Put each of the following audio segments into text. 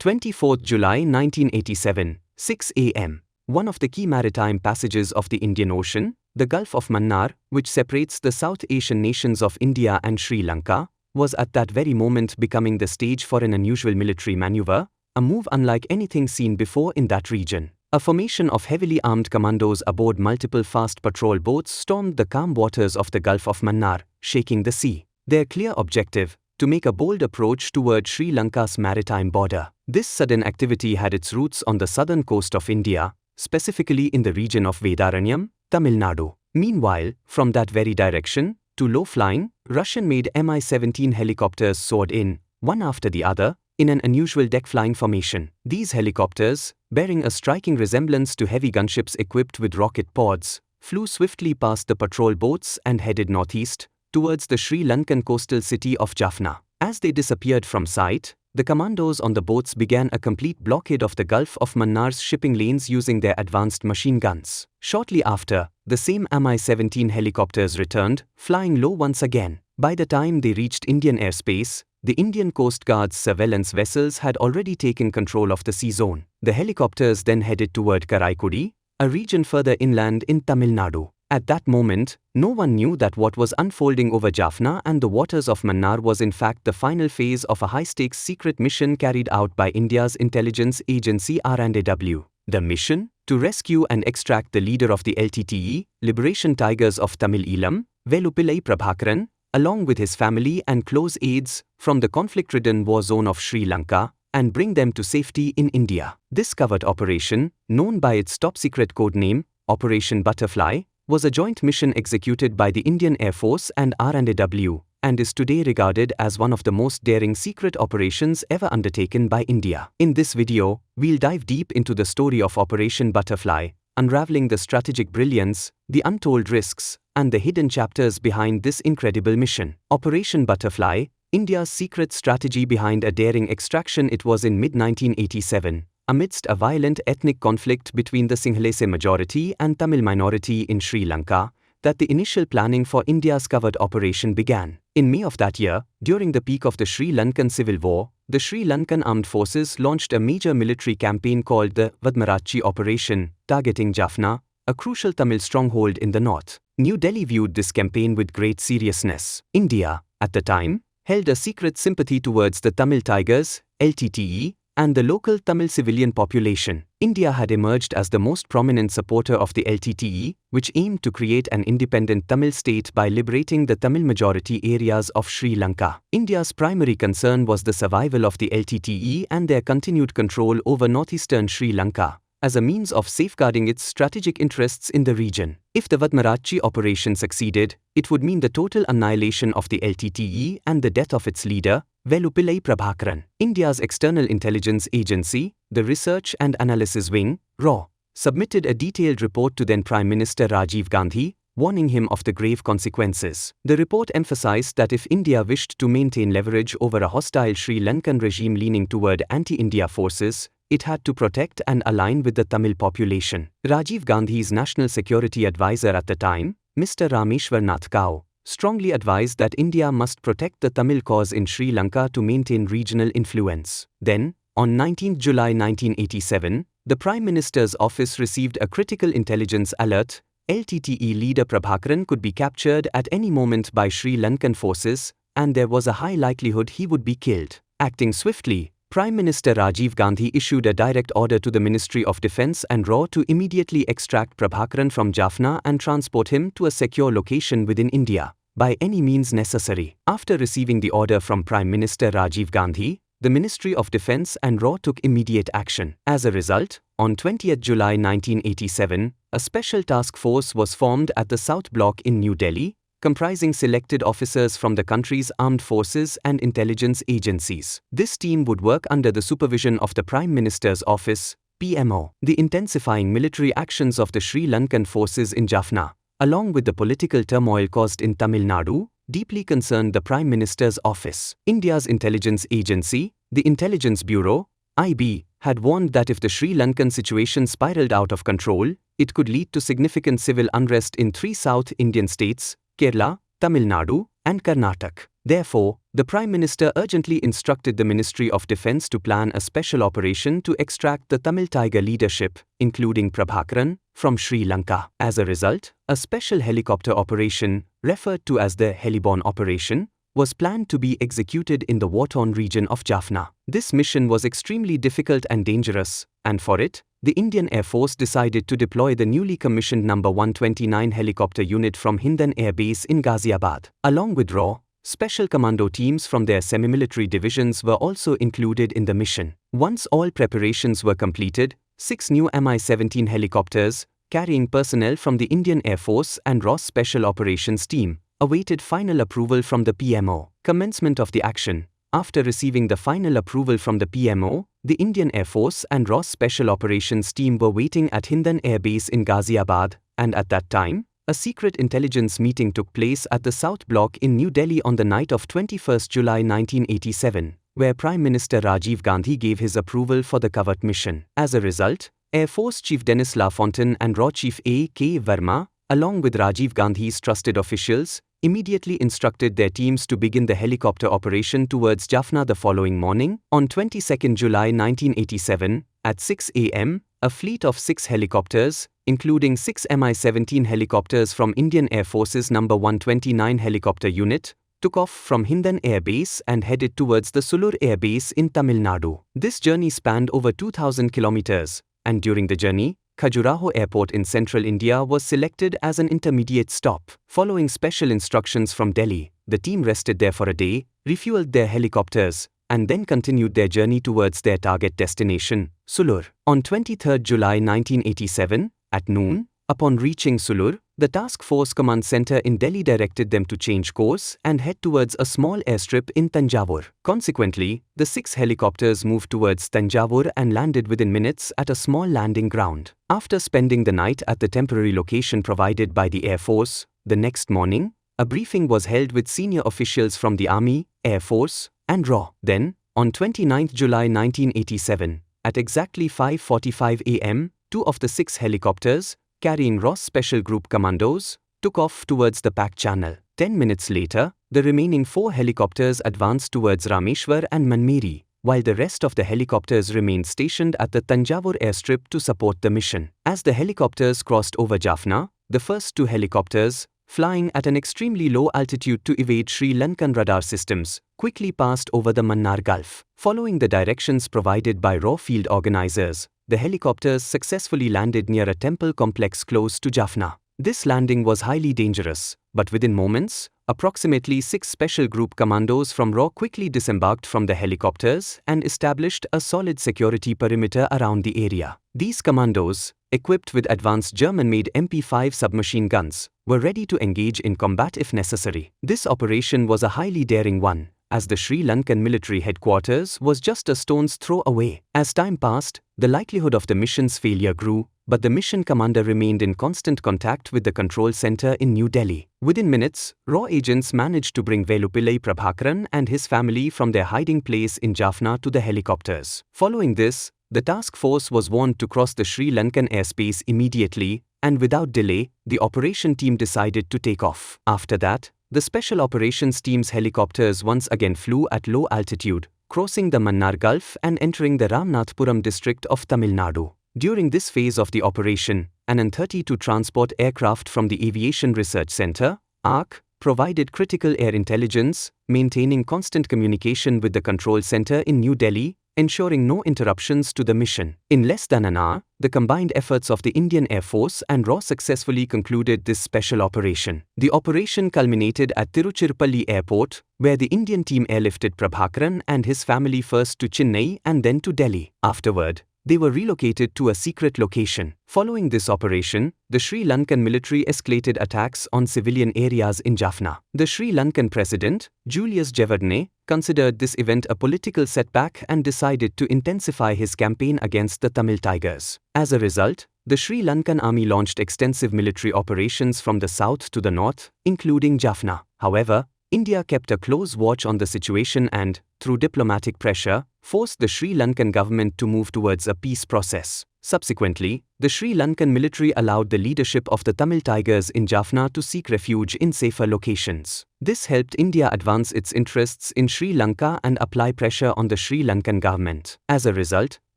24th July 1987, 6 a.m. One of the key maritime passages of the Indian Ocean, the Gulf of Mannar, which separates the South Asian nations of India and Sri Lanka, was at that very moment becoming the stage for an unusual military maneuver, a move unlike anything seen before in that region. A formation of heavily armed commandos aboard multiple fast patrol boats stormed the calm waters of the Gulf of Mannar, shaking the sea. Their clear objective: to make a bold approach toward Sri Lanka's maritime border. This sudden activity had its roots on the southern coast of India, specifically in the region of Vedaranyam, Tamil Nadu. Meanwhile, from that very direction, two low-flying, Russian-made Mi-17 helicopters soared in, one after the other, in an unusual deck-flying formation. These helicopters, bearing a striking resemblance to heavy gunships equipped with rocket pods, flew swiftly past the patrol boats and headed northeast, towards the Sri Lankan coastal city of Jaffna. As they disappeared from sight, the commandos on the boats began a complete blockade of the Gulf of Mannar's shipping lanes using their advanced machine guns. Shortly after, the same Mi-17 helicopters returned, flying low once again. By the time they reached Indian airspace, the Indian Coast Guard's surveillance vessels had already taken control of the sea zone. The helicopters then headed toward Karaikudi, a region further inland in Tamil Nadu. At that moment, no one knew that what was unfolding over Jaffna and the waters of Mannar was in fact the final phase of a high-stakes secret mission carried out by India's intelligence agency RANDW. The mission? To rescue and extract the leader of the LTTE, Liberation Tigers of Tamil Elam, Velupillai Prabhakaran, along with his family and close aides, from the conflict-ridden war zone of Sri Lanka, and bring them to safety in India. This covert operation, known by its top-secret code name, Operation Butterfly, was a joint mission executed by the Indian Air Force and RANDW, and is today regarded as one of the most daring secret operations ever undertaken by India. In this video, we'll dive deep into the story of Operation Butterfly, unraveling the strategic brilliance, the untold risks, and the hidden chapters behind this incredible mission. Operation Butterfly, India's secret strategy behind a daring extraction. It was in mid-1987, amidst a violent ethnic conflict between the Sinhalese majority and Tamil minority in Sri Lanka, that the initial planning for India's covert operation began. In May of that year, during the peak of the Sri Lankan civil war, the Sri Lankan armed forces launched a major military campaign called the Vadmarachi Operation, targeting Jaffna, a crucial Tamil stronghold in the north. New Delhi viewed this campaign with great seriousness. India, at the time, held a secret sympathy towards the Tamil Tigers, LTTE, and the local Tamil civilian population. India had emerged as the most prominent supporter of the LTTE, which aimed to create an independent Tamil state by liberating the Tamil majority areas of Sri Lanka. India's primary concern was the survival of the LTTE and their continued control over northeastern Sri Lanka, as a means of safeguarding its strategic interests in the region. If the Vadmarachi operation succeeded, it would mean the total annihilation of the LTTE and the death of its leader, Velupillai Prabhakaran. India's external intelligence agency, the Research and Analysis Wing, RAW, submitted a detailed report to then Prime Minister Rajiv Gandhi, warning him of the grave consequences. The report emphasized that if India wished to maintain leverage over a hostile Sri Lankan regime leaning toward anti-India forces, it had to protect and align with the Tamil population. Rajiv Gandhi's national security advisor at the time, Mr. Rameshwar Nath Kao, strongly advised that India must protect the Tamil cause in Sri Lanka to maintain regional influence. Then, on 19 July 1987, the Prime Minister's office received a critical intelligence alert: LTTE leader Prabhakaran could be captured at any moment by Sri Lankan forces, and there was a high likelihood he would be killed. Acting swiftly, Prime Minister Rajiv Gandhi issued a direct order to the Ministry of Defence and RAW to immediately extract Prabhakaran from Jaffna and transport him to a secure location within India, by any means necessary. After receiving the order from Prime Minister Rajiv Gandhi, the Ministry of Defence and RAW took immediate action. As a result, on 20th July 1987, a special task force was formed at the South Block in New Delhi, comprising selected officers from the country's armed forces and intelligence agencies. This team would work under the supervision of the Prime Minister's office, PMO. The intensifying military actions of the Sri Lankan forces in Jaffna, along with the political turmoil caused in Tamil Nadu, deeply concerned the Prime Minister's office. India's intelligence agency, the Intelligence Bureau, IB, had warned that if the Sri Lankan situation spiraled out of control, it could lead to significant civil unrest in three South Indian states, Kerala, Tamil Nadu, and Karnataka. Therefore, the Prime Minister urgently instructed the Ministry of Defence to plan a special operation to extract the Tamil Tiger leadership, including Prabhakaran, from Sri Lanka. As a result, a special helicopter operation, referred to as the Heliborne Operation, was planned to be executed in the war-torn region of Jaffna. This mission was extremely difficult and dangerous, and for it, the Indian Air Force decided to deploy the newly commissioned No. 129 helicopter unit from Hindan Air Base in Ghaziabad. Along with RAW, special commando teams from their semi-military divisions were also included in the mission. Once all preparations were completed, 6 new Mi-17 helicopters, carrying personnel from the Indian Air Force and RAW Special Operations Team, awaited final approval from the PMO. Commencement of the action. After receiving the final approval from the PMO, the Indian Air Force and RAW Special Operations Team were waiting at Hindan Air Base in Ghaziabad, and at that time, a secret intelligence meeting took place at the South Block in New Delhi on the night of 21 July 1987, where Prime Minister Rajiv Gandhi gave his approval for the covert mission. As a result, Air Force Chief Dennis LaFontaine and RAW Chief A.K. Verma, along with Rajiv Gandhi's trusted officials, immediately instructed their teams to begin the helicopter operation towards Jaffna the following morning. On 22 July 1987, at 6 a.m., a fleet of 6 helicopters, including 6 Mi-17 helicopters from Indian Air Force's No. 129 Helicopter Unit, took off from Hindan Air Base and headed towards the Sulur Air Base in Tamil Nadu. This journey spanned over 2,000 kilometers, and during the journey, Khajuraho Airport in central India was selected as an intermediate stop. Following special instructions from Delhi, the team rested there for a day, refueled their helicopters, and then continued their journey towards their target destination, Sulur. On 23 July 1987, at noon, upon reaching Sulur, the Task Force Command Center in Delhi directed them to change course and head towards a small airstrip in Tanjavur. Consequently, the 6 helicopters moved towards Tanjavur and landed within minutes at a small landing ground. After spending the night at the temporary location provided by the Air Force, the next morning, a briefing was held with senior officials from the Army, Air Force, and RAW. Then, on 29 July 1987, at exactly 5:45 a.m., 2 of the 6 helicopters, carrying RAW Special Group Commandos, took off towards the Pak Channel. 10 minutes later, the remaining 4 helicopters advanced towards Rameshwar and Manmeri, while the rest of the helicopters remained stationed at the Tanjavur airstrip to support the mission. As the helicopters crossed over Jaffna, the first 2 helicopters, flying at an extremely low altitude to evade Sri Lankan radar systems, quickly passed over the Mannar Gulf. Following the directions provided by RAW field organizers, the helicopters successfully landed near a temple complex close to Jaffna. This landing was highly dangerous, but within moments, approximately 6 special group commandos from RAW quickly disembarked from the helicopters and established a solid security perimeter around the area. These commandos, equipped with advanced German-made MP5 submachine guns, were ready to engage in combat if necessary. This operation was a highly daring one, as the Sri Lankan military headquarters was just a stone's throw away. As time passed, the likelihood of the mission's failure grew, but the mission commander remained in constant contact with the control center in New Delhi. Within minutes, RAW agents managed to bring Velupillai Prabhakaran and his family from their hiding place in Jaffna to the helicopters. Following this, the task force was warned to cross the Sri Lankan airspace immediately, and without delay, the operation team decided to take off. After that, the Special Operations Team's helicopters once again flew at low altitude, crossing the Mannar Gulf and entering the Ramnathpuram district of Tamil Nadu. During this phase of the operation, an An-32 transport aircraft from the Aviation Research Center, ARC, provided critical air intelligence, maintaining constant communication with the control center in New Delhi, ensuring no interruptions to the mission. In less than an hour, the combined efforts of the Indian Air Force and RAW successfully concluded this special operation. The operation culminated at Tiruchirappalli Airport, where the Indian team airlifted Prabhakaran and his family first to Chennai and then to Delhi. Afterward, they were relocated to a secret location. Following this operation, the Sri Lankan military escalated attacks on civilian areas in Jaffna. The Sri Lankan president, Julius Jevardhane, considered this event a political setback and decided to intensify his campaign against the Tamil Tigers. As a result, the Sri Lankan army launched extensive military operations from the south to the north, including Jaffna. However, India kept a close watch on the situation and, through diplomatic pressure, forced the Sri Lankan government to move towards a peace process. Subsequently, the Sri Lankan military allowed the leadership of the Tamil Tigers in Jaffna to seek refuge in safer locations. This helped India advance its interests in Sri Lanka and apply pressure on the Sri Lankan government. As a result,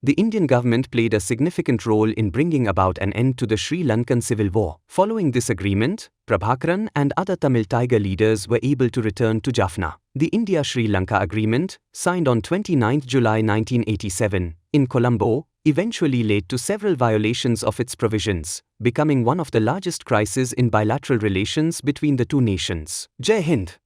the Indian government played a significant role in bringing about an end to the Sri Lankan civil war. Following this agreement, Prabhakaran and other Tamil Tiger leaders were able to return to Jaffna. The India-Sri Lanka Agreement, signed on 29 July 1987, in Colombo, eventually led to several violations of its provisions, becoming one of the largest crises in bilateral relations between the two nations. Jai Hind.